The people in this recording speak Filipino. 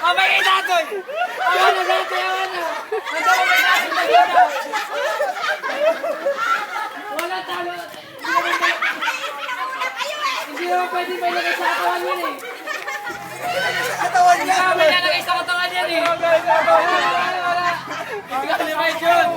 Amay natin! Awan na natin! Awan na! Nasa amay natin na wala talo! Hindi naman pwede may lagay sa katawan yan eh! Katawan niya! May nalagay sa katawan yan eh! Wala! Wala! Hindi ka limay dyan!